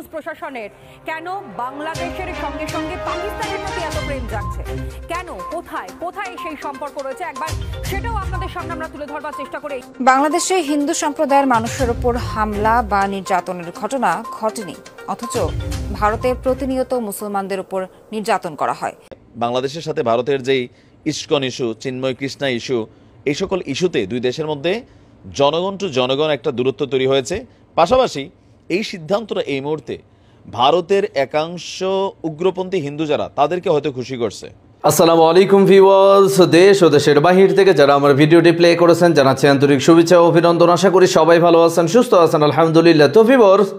ইউনূস প্রশাসনের কেন বাংলাদেশের সঙ্গে সঙ্গে পাকিস্তানের প্রতি এত প্রেম জাগছে, কেন কোথায় কোথায় সেই সম্পর্ক রয়েছে, একবার সেটাও আপনাদের সামনে আমরা তুলে ধরবার চেষ্টা করি। বাংলাদেশে হিন্দু সম্প্রদায়ের মানুষের উপর হামলা বা নির্যাতনের ঘটনা ঘটেনি, অথচ ভারতে প্রতিনিয়ত মুসলমানদের উপর নির্যাতন করা হয়। বাংলাদেশের সাথে ভারতের যেই ইস্কন ইস্যু, চিন্ময় কৃষ্ণা ইস্যু, এই সকল ইস্যুতে দুই দেশের মধ্যে জনগণ টু জনগণ একটা দূরত্ব তৈরি হয়েছে। পাশাপাশি এই সিদ্ধান্তটা এই মুহূর্তে ভারতের একাংশ উগ্রপন্থী হিন্দু যারা, তাদেরকে হয়তো খুশি করছে। আসসালামু আলাইকুম ভিউয়ার্স, দেশ ও দেশের বাহির থেকে যারা আমার ভিডিওটি প্লে করেছেন জানাচ্ছি আন্তরিক শুভেচ্ছা ও অভিনন্দন। আশা করি সবাই ভালো আছেন, সুস্থ আছেন, আলহামদুলিল্লাহ। তো ভিউয়ার্স,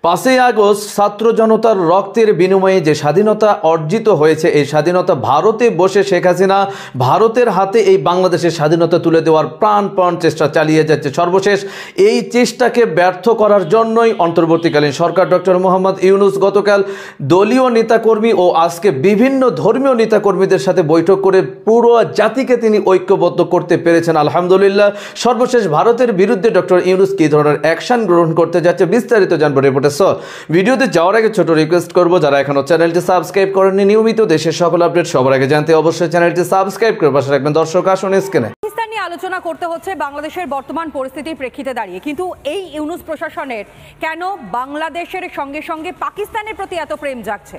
5ই আগস্ট ছাত্র জনতার রক্তের বিনিময়ে যে স্বাধীনতা অর্জিত হয়েছে, এই স্বাধীনতা ভারতে বসে শেখ হাসিনা ভারতের হাতে এই বাংলাদেশের স্বাধীনতা তুলে দেওয়ার প্রাণপণ চেষ্টা চালিয়ে যাচ্ছে। সর্বশেষ এই চেষ্টাকে ব্যর্থ করার জন্যই অন্তর্বর্তীকালীন সরকার ডক্টর মোহাম্মদ ইউনূস গতকাল দলীয় নেতাকর্মী ও আজকে বিভিন্ন ধর্মীয় নেতাকর্মীদের সাথে বৈঠক করে পুরো জাতিকে তিনি ঐক্যবদ্ধ করতে পেরেছেন, আলহামদুলিল্লাহ। সর্বশেষ ভারতের বিরুদ্ধে ডক্টর ইউনূস কী ধরনের অ্যাকশন গ্রহণ করতে যাচ্ছে বিস্তারিত জানবো রিপোর্টে। ভিডিওতে যাওয়ার আগে ছোট রিকোয়েস্ট করবো, যারা এখনো চ্যানেলটি সাবস্ক্রাইব করেননি, নিয়মিত দেশের সকল আপডেট সবার আগে জানতে অবশ্যই চ্যানেলটি সাবস্ক্রাইব করে পাশে রাখবেন। দর্শক আসুন স্ক্রিনে। পাকিস্তান নিয়ে আলোচনা করতে হচ্ছে বাংলাদেশের বর্তমান পরিস্থিতির প্রেক্ষিতে দাঁড়িয়ে, কিন্তু এই ইউনূস প্রশাসনের কেন বাংলাদেশের সঙ্গে সঙ্গে পাকিস্তানের প্রতি এত প্রেম জাগছে,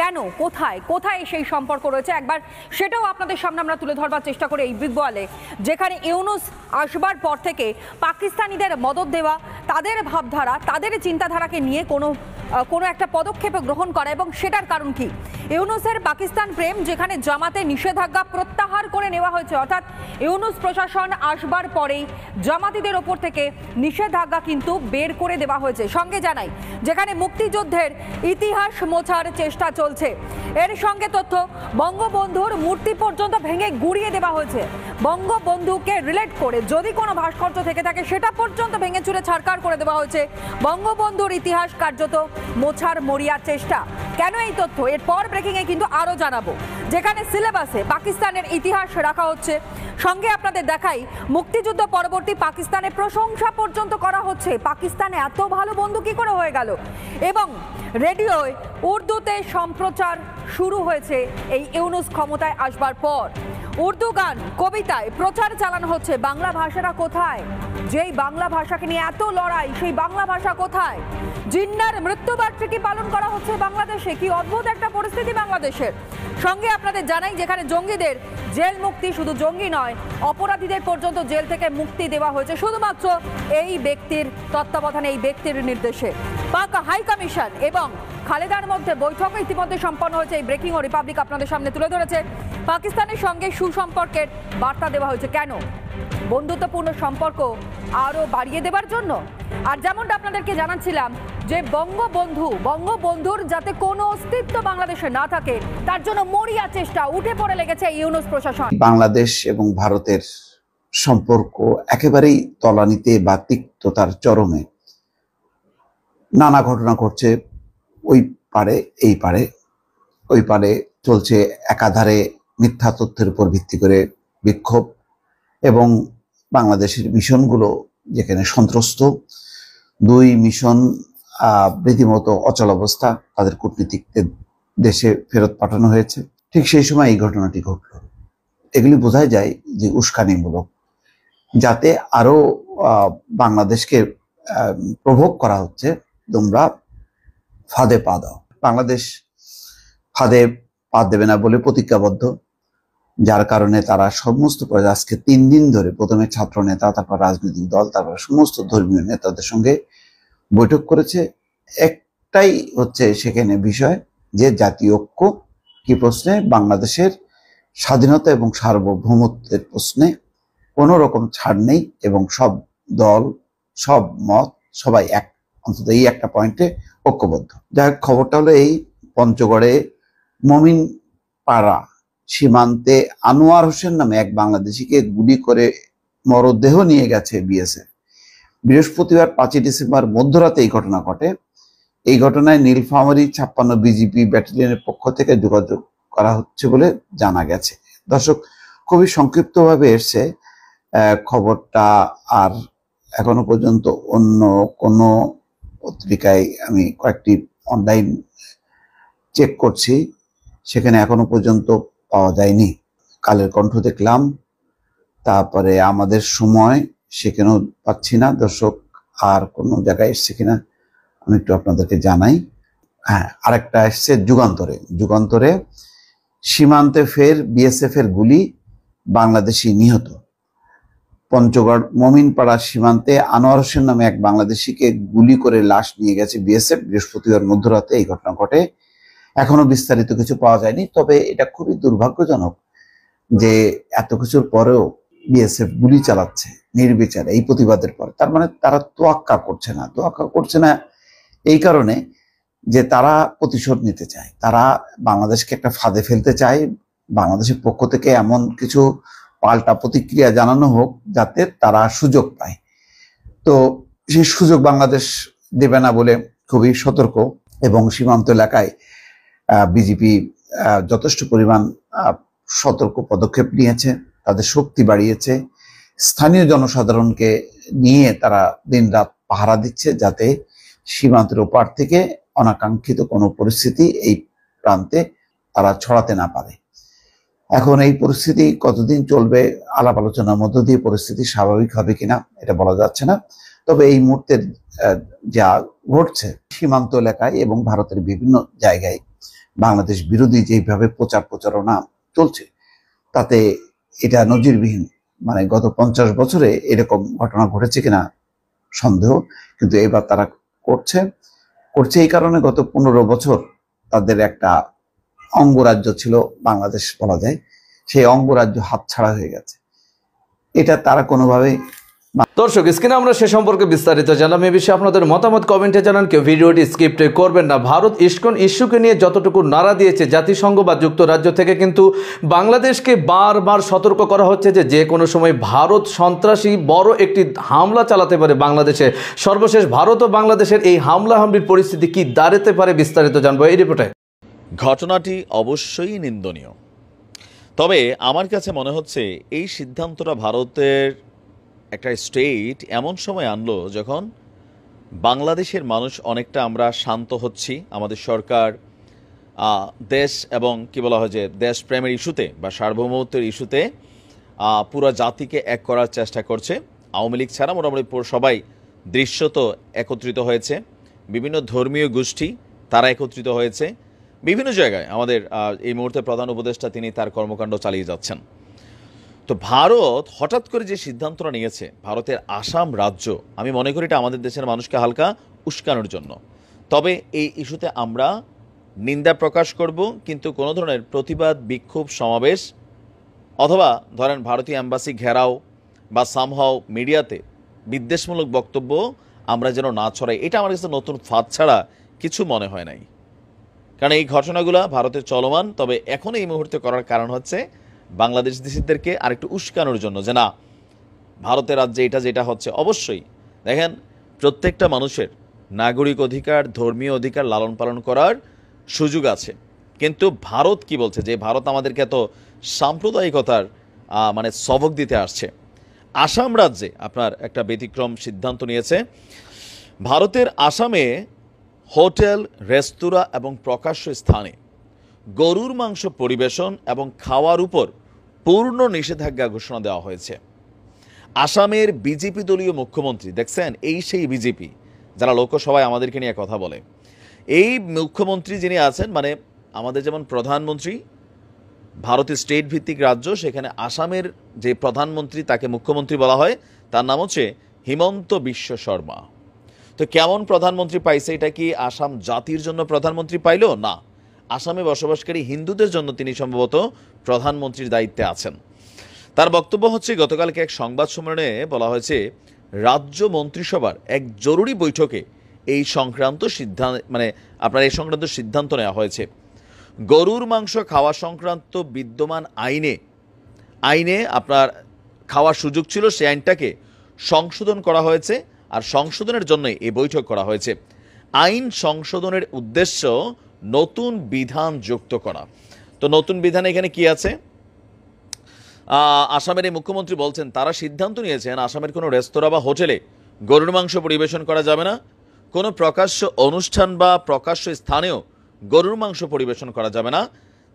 কেন কোথায় কোথায় সেই সম্পর্ক রয়েছে, একবার সেটাও আপনাদের সামনে আমরা তুলে ধরবার চেষ্টা করি এই বিগ বলে, যেখানে ইউনূস আসবার পর থেকে পাকিস্তানিদের মদদ দেওয়া, তাদের ভাবধারা, তাদের চিন্তাধারাকে নিয়ে কোনো একটা পদক্ষেপ গ্রহণ করা, এবং সেটার কারণ কি? ইউনূসের পাকিস্তান প্রেম, যেখানে জামাতে নিষেধাজ্ঞা প্রত্যাহার করে নেওয়া হয়েছে, অর্থাৎ ইউনূস প্রশাসন আসবার পরেই জামাতিদের ওপর থেকে নিষেধাজ্ঞা কিন্তু বের করে দেওয়া হয়েছে। সঙ্গে জানাই, যেখানে মুক্তিযুদ্ধের ইতিহাস মোছার চেষ্টা চলছে, এর সঙ্গে তথ্য বঙ্গবন্ধুর মূর্তি পর্যন্ত ভেঙে গুড়িয়ে দেওয়া হয়েছে। বঙ্গবন্ধুকে রিলেট করে যদি কোনো ভাস্কর্য থেকে থাকে সেটা পর্যন্ত ভেঙে চুরে ছাড়কার করে দেওয়া হয়েছে। বঙ্গবন্ধুর ইতিহাস কার্যত মোছার মরিয়া চেষ্টা। কেন এই তথ্য? এরপর ব্রেকিংয়ে কিন্তু আরও জানাবো, যেখানে সিলেবাসে পাকিস্তানের ইতিহাস রাখা হচ্ছে। সঙ্গে আপনাদের দেখাই, মুক্তিযুদ্ধ পরবর্তী পাকিস্তানের প্রশংসা পর্যন্ত করা হচ্ছে। পাকিস্তানে এত ভালো বন্ধু কি করে হয়ে গেল? এবং রেডিওয় উর্দুতে সম্প্রচার শুরু হয়েছে এই ইউনূস ক্ষমতায় আসবার পর। উর্দু গান, কবিতায় প্রচার চালানো হচ্ছে। বাংলা ভাষাটা কোথায়? যেই বাংলা ভাষাকে নিয়ে এত লড়াই, সেই বাংলা ভাষা কোথায়? জিন্নার মৃত্যুবার্ষিকী পালন করা হচ্ছে বাংলাদেশে। কি অদ্ভুত একটা পরিস্থিতি বাংলাদেশের। সঙ্গে আপনাদের জানাই, যেখানে জঙ্গিদের জেল মুক্তি, শুধু জঙ্গি নয়, অপরাধীদের পর্যন্ত জেল থেকে মুক্তি দেওয়া হয়েছে শুধুমাত্র এই ব্যক্তির তত্ত্বাবধানে, এই ব্যক্তির নির্দেশে। পাক হাই কমিশন এবং খালেদার মধ্যে বৈঠক ইতিমধ্যে সম্পন্ন হয়েছে। এই ব্রেকিং ও রিপাবলিক আপনাদের সামনে তুলে ধরেছে। পাকিস্তানের সঙ্গে সুসম্পর্কের বার্তা দেওয়া হয়েছে। কেন? বন্ধুত্বপূর্ণ সম্পর্ক আরও বাড়িয়ে দেবার জন্য। আর যেমনটা আপনাদেরকে জানাচ্ছিলাম যে বঙ্গবন্ধুর যাতে কোনো অস্তিত্ব বাংলাদেশে না থাকে, তার জন্য মরিয়া চেষ্টা, উঠে পড়ে লেগেছে ইউনূস প্রশাসন। বাংলাদেশ এবং ভারতের সম্পর্ক একেবারেই তলানিতে বা তিক্ততার চরমে। নানা ঘটনা ঘটছে, ওই পারে এই পারে, ওই পারে চলছে একাধারে মিথ্যা তথ্যের উপর ভিত্তি করে বিক্ষোভ, এবং বাংলাদেশের মিশনগুলো যেখানে সন্ত্রস্ত, দুই মিশন রীতিমতো অচল অবস্থা, তাদের কূটনীতিকদের দেশে ফেরত পাঠানো হয়েছে। ঠিক সেই সময় এই ঘটনাটি ঘটল। এগুলি বোঝাই যায় যে উস্কানিমূলক, যাতে আরো বাংলাদেশকে প্রভোগ করা হচ্ছে, তোমরা ফাঁদে পা দাও। বাংলাদেশ ফাঁদে পা দেবে না বলে প্রতিজ্ঞাবদ্ধ, যার কারণে তারা সমস্ত আজকে 3 দিন ধরে প্রথমে ছাত্র নেতা, তারপর রাজনৈতিক দল, তারপর সমস্ত ধর্মীয় নেতাদের সঙ্গে বৈঠক করেছে। একটাই হচ্ছে সেখানে বিষয়, যে জাতীয় ঐক্য কি প্রশ্নে, বাংলাদেশের স্বাধীনতা এবং সার্বভৌমত্বের প্রশ্নে কোনো রকম ছাড় নেই, এবং সব দল, সব মত, সবাই অন্তত এই একটা পয়েন্টে ঐক্যবদ্ধ। যাই হোক, খবরটা হলো এই, পঞ্চগড়ে মমিন পাড়া সীমান্তে আনোয়ার হোসেন নামে এক বাংলাদেশিকে গুলি করে মরদেহ নিয়ে গেছে বিএসএফ। বৃহস্পতিবার 5ই ডিসেম্বর মধ্যরাতে এই ঘটনা ঘটে। এই ঘটনায় নীলফামারী 56 বিজিপি ব্যাটালিয়নের পক্ষ থেকে যোগাযোগ করা হচ্ছে বলে জানা গেছে। দর্শক, খুবই সংক্ষিপ্তভাবে এসছে খবরটা, আর এখনো পর্যন্ত অন্য কোনো পত্রিকায় আমি কয়েকটি অনলাইন চেক করছি, সেখানে এখনো পর্যন্ত পাওয়া যায়নি। কালের কণ্ঠ দেখলাম, তারপরে আমাদের সময়, সেখানেও পাচ্ছি না। দর্শক আর কোনো জায়গায় এসছে কিনা আমি একটু আপনাদেরকে জানাই। হ্যাঁ, আরেকটা এসছে যুগান্তরে সীমান্তে ফের বিএসএফ এর গুলি, বাংলাদেশি নিহত। পঞ্চগড় মমিনপাড়া সীমান্তে আনোয়ার হোসেন নামে এক বাংলাদেশিকে গুলি করে লাশ নিয়ে গেছে বিএসএফ। বৃহস্পতিবার মধ্যরাতে এই ঘটনা ঘটে। এখনো বিস্তারিত কিছু পাওয়া যায়নি, তবে এটা খুবই দুর্ভাগ্যজনক যে এত কিছুর পরেও বিএসএফ গুলি চালাচ্ছে নির্বিচারে এই প্রতিবাদের পর। তার মানে তারা তোয়াক্কা করছে না এই কারণে যে তারা প্রতিশোধ নিতে চায়, তারা বাংলাদেশকে একটা ফাঁদে ফেলতে চায়। বাংলাদেশের পক্ষ থেকে এমন কিছু পাল্টা প্রতিক্রিয়া জানানো হোক যাতে তারা সুযোগ পায়। তো সেই সুযোগ বাংলাদেশ দেবে না বলে খুবই সতর্ক, এবং সীমান্ত এলাকায় বিজেপি যথেষ্ট পরিমাণ সতর্ক পদক্ষেপ নিয়েছে, তাদের শক্তি বাড়িয়েছে। স্থানীয় জনসাধারণকে নিয়ে তারা দিনরাত পাহারা দিচ্ছে যাতে সীমান্তের ওপার থেকে অনাকাঙ্ক্ষিত কোনো পরিস্থিতি এই প্রান্তে তারা ছড়াতে না পারে। এখন এই পরিস্থিতি কতদিন চলবে, আলাপ আলোচনার মধ্য দিয়ে পরিস্থিতি স্বাভাবিক হবে কিনা এটা বলা যাচ্ছে না। তবে এই মুহূর্তের যা ঘটছে সীমান্ত এলাকায় এবং ভারতের বিভিন্ন জায়গায় বাংলাদেশ বিরোধী যেভাবে প্রচারণা চলছে, তাতে এটা নজিরবিহীন। মানে গত 50 বছরে এরকম ঘটনা ঘটেছে কিনা সন্দেহ, কিন্তু এবার তারা করছে এই কারণে গত 15 বছর তাদের একটা অঙ্গরাজ্য ছিল বাংলাদেশ বলা যায়, সেই অঙ্গরাজ্য হাতছাড়া হয়ে গেছে। এটা তারা কোনোভাবেই। দর্শক, স্ক্রিনে আমরা সে সম্পর্কে বিস্তারিত জানলাম। এ বিষয়ে আপনাদের মতামত কমেন্টে জানান, কেউ ভিডিওটি স্কিপ করবেন না। ভারত ইস্কন ইস্যুকে নিয়ে যতটুকু নাড়া দিয়েছে জাতিসংঘ বা যুক্তরাজ্য থেকে, কিন্তু বাংলাদেশকে বারবার সতর্ক করা হচ্ছে যে যে কোনো সময় ভারত সন্ত্রাসী বড় একটি হামলা চালাতে পারে বাংলাদেশে। সর্বশেষ ভারত ও বাংলাদেশের এই হামলাহামলির পরিস্থিতি কি দাঁড়াতে পারে, বিস্তারিত জানবো এই রিপোর্টে। ঘটনাটি অবশ্যই নিন্দনীয়, তবে আমার কাছে মনে হচ্ছে এই সিদ্ধান্তটা ভারতের একটা স্টেট এমন সময় আনলো যখন বাংলাদেশের মানুষ অনেকটা আমরা শান্ত হচ্ছি। আমাদের সরকার দেশ এবং কি বলা হয় যে দেশপ্রেমের ইস্যুতে বা সার্বভৌমত্বের ইস্যুতে পুরো জাতিকে এক করার চেষ্টা করছে। আওয়ামী লীগ ছাড়া মোটামুটি সবাই দৃশ্যত একত্রিত হয়েছে, বিভিন্ন ধর্মীয় গোষ্ঠী তারা একত্রিত হয়েছে বিভিন্ন জায়গায়। আমাদের এই মুহূর্তে প্রধান উপদেষ্টা তিনি তার কর্মকাণ্ড চালিয়ে যাচ্ছেন। তো ভারত হঠাৎ করে যে সিদ্ধান্তটা নিয়েছে, ভারতের আসাম রাজ্য, আমি মনে করি এটা আমাদের দেশের মানুষকে হালকা উস্কানোর জন্য। তবে এই ইস্যুতে আমরা নিন্দা প্রকাশ করব, কিন্তু কোনো ধরনের প্রতিবাদ, বিক্ষোভ, সমাবেশ অথবা ধরেন ভারতীয় অ্যাম্বাসি ঘেরাও বা সামহাও মিডিয়াতে বিদ্বেষমূলক বক্তব্য আমরা যেন না ছড়াই, এটা আমার কাছে নতুন ফাঁদ ছাড়া কিছু মনে হয় নাই। কারণ এই ঘটনাগুলো ভারতে চলমান, তবে এখন এই মুহূর্তে করার কারণ হচ্ছে বাংলাদেশ দেশিদেরকে আরেকটু উস্কানোর জন্য যে না, ভারতের রাজ্যে এটা যেটা হচ্ছে। অবশ্যই দেখেন, প্রত্যেকটা মানুষের নাগরিক অধিকার, ধর্মীয় অধিকার লালন পালন করার সুযোগ আছে, কিন্তু ভারত কি বলছে যে ভারত আমাদেরকে এত সাম্প্রদায়িকতার মানে সবক দিতে আসছে। আসাম রাজ্যে আপনার একটা ব্যতিক্রম সিদ্ধান্ত নিয়েছে। ভারতের আসামে হোটেল, রেস্তোরাঁ এবং প্রকাশ্য স্থানে গরুর মাংস পরিবেশন এবং খাওয়ার উপর পূর্ণ নিষেধাজ্ঞা ঘোষণা দেওয়া হয়েছে। আসামের বিজেপি দলীয় মুখ্যমন্ত্রী, দেখছেন এই সেই বিজেপি যারা লোকসভায় আমাদেরকে নিয়ে কথা বলে, এই মুখ্যমন্ত্রী যিনি আছেন, মানে আমাদের যেমন প্রধানমন্ত্রী ভারতের স্টেট ভিত্তিক রাজ্য, সেখানে আসামের যে প্রধানমন্ত্রী তাকে মুখ্যমন্ত্রী বলা হয়, তার নাম হচ্ছে হিমন্ত বিশ্ব শর্মা। তো কেমন প্রধানমন্ত্রী পাইছে? এটা কি আসাম জাতির জন্য প্রধানমন্ত্রী পাইল? না, আসামে বসবাসকারী হিন্দুদের জন্য তিনি সম্ভবত প্রধানমন্ত্রীর দায়িত্বে আছেন। তার বক্তব্য হচ্ছে, গতকালকে এক সংবাদ সম্মেলনে বলা হয়েছে রাজ্য মন্ত্রিসভার এক জরুরি বৈঠকে এই সংক্রান্ত সিদ্ধান্ত নেওয়া হয়েছে। গরুর মাংস খাওয়া সংক্রান্ত বিদ্যমান আইনে আপনার খাওয়ার সুযোগ ছিল, সেই আইনটাকে সংশোধন করা হয়েছে, আর সংশোধনের জন্যই এই বৈঠক করা হয়েছে। আইন সংশোধনের উদ্দেশ্য নতুন বিধান যুক্ত করা। তো নতুন বিধান এখানে কি আছে? আসামের এই মুখ্যমন্ত্রী বলছেন তারা সিদ্ধান্ত নিয়েছেন আসামের কোনো রেস্তোরাঁ বা হোটেলে গরুর মাংস পরিবেশন করা যাবে না, কোনো প্রকাশ্য অনুষ্ঠান বা প্রকাশ্য স্থানেও গরুর মাংস পরিবেশন করা যাবে না।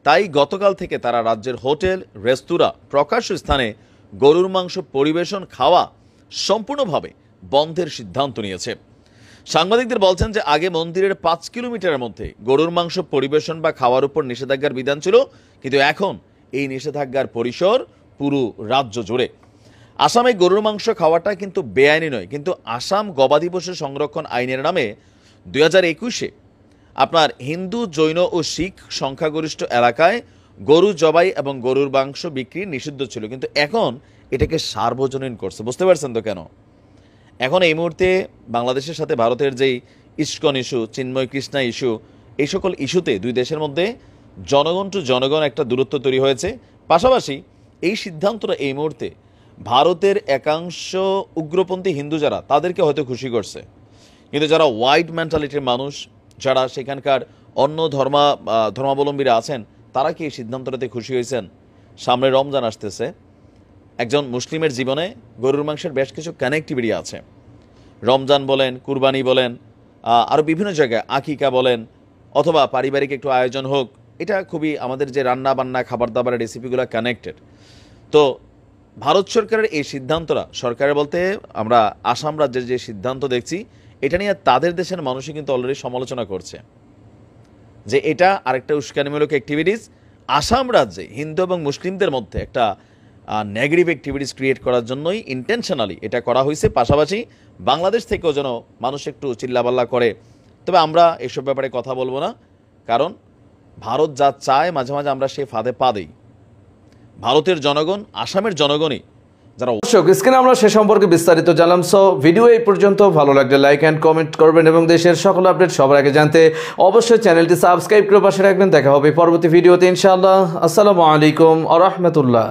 তাই গতকাল থেকে তারা রাজ্যের হোটেল, রেস্তোরাঁ, প্রকাশ্য স্থানে গরুর মাংস পরিবেশন খাওয়া সম্পূর্ণভাবে বন্ধের সিদ্ধান্ত নিয়েছে। সাংবাদিকদের বলছেন যে আগে মন্দিরের 5 কিলোমিটারের মধ্যে গরুর মাংস পরিবেশন বা খাওয়ার উপর নিষেধাজ্ঞার বিধান ছিল, কিন্তু এখন এই নিষেধাজ্ঞার পরিসর পুরো রাজ্য জুড়ে। আসামে গরুর মাংস খাওয়াটা কিন্তু বেআইনি নয়, কিন্তু আসাম গবাদি পশু সংরক্ষণ আইনের নামে 2021-এ আপনার হিন্দু, জৈন ও শিখ সংখ্যাগরিষ্ঠ এলাকায় গরু জবাই এবং গরুর মাংস বিক্রি নিষিদ্ধ ছিল, কিন্তু এখন এটাকে সার্বজনীন করছে। বুঝতে পারছেন তো কেন? এখন এই মুহূর্তে বাংলাদেশের সাথে ভারতের যেই ইস্কন ইস্যু, চিন্ময় কৃষ্ণা ইস্যু, এই সকল ইস্যুতে দুই দেশের মধ্যে জনগণ টু জনগণ একটা দূরত্ব তৈরি হয়েছে। পাশাপাশি এই সিদ্ধান্তটা এই মুহূর্তে ভারতের একাংশ উগ্রপন্থী হিন্দু যারা, তাদেরকে হয়তো খুশি করছে, কিন্তু যারা হোয়াইট মেন্টালিটির মানুষ, যারা সেখানকার অন্য ধর্মাবলম্বীরা আছেন, তারা কি এই সিদ্ধান্তটাতে খুশি হয়েছেন? সামনে রমজান আসতেছে। একজন মুসলিমের জীবনে গরুর মাংসের বেশ কিছু কানেক্টিভিটি আছে। রমজান বলেন, কুরবানি বলেন, আরও বিভিন্ন জায়গায় আকিকা বলেন, অথবা পারিবারিক একটু আয়োজন হোক, এটা খুবই আমাদের যে রান্না বান্না, খাবার দাবারের রেসিপিগুলো কানেক্টেড। তো ভারত সরকারের এই সিদ্ধান্তরা, সরকারের বলতে আমরা আসাম রাজ্যের যে সিদ্ধান্ত দেখছি, এটা নিয়ে তাদের দেশের মানুষই কিন্তু অলরেডি সমালোচনা করছে যে এটা আরেকটা উস্কানিমূলক অ্যাক্টিভিটিস। আসাম রাজ্যে হিন্দু এবং মুসলিমদের মধ্যে একটা নেগেটিভ অ্যাক্টিভিটিস ক্রিয়েট করার জন্যই ইন্টেনশনালি এটা করা হয়েছে। পাশাপাশি বাংলাদেশ থেকেও যেন মানুষ একটু চিল্লাপাল্লা করে। তবে আমরা এসব ব্যাপারে কথা বলবো না, কারণ ভারত যা চায় মাঝে মাঝে আমরা সেই ফাঁদে পা দিই। ভারতের জনগণ, আসামের জনগণই যারা। দর্শক, স্ক্রিনে আমরা সে সম্পর্কে বিস্তারিত জানলাম। সো ভিডিও এই পর্যন্ত। ভালো লাগলে লাইক অ্যান্ড কমেন্ট করবেন এবং দেশের সকল আপডেট সবার আগে জানতে অবশ্যই চ্যানেলটি সাবস্ক্রাইব করে পাশে রাখবেন। দেখা হবে পরবর্তী ভিডিওতে ইনশাআল্লাহ। আসসালামু আলাইকুম ওয়া রাহমাতুল্লাহ।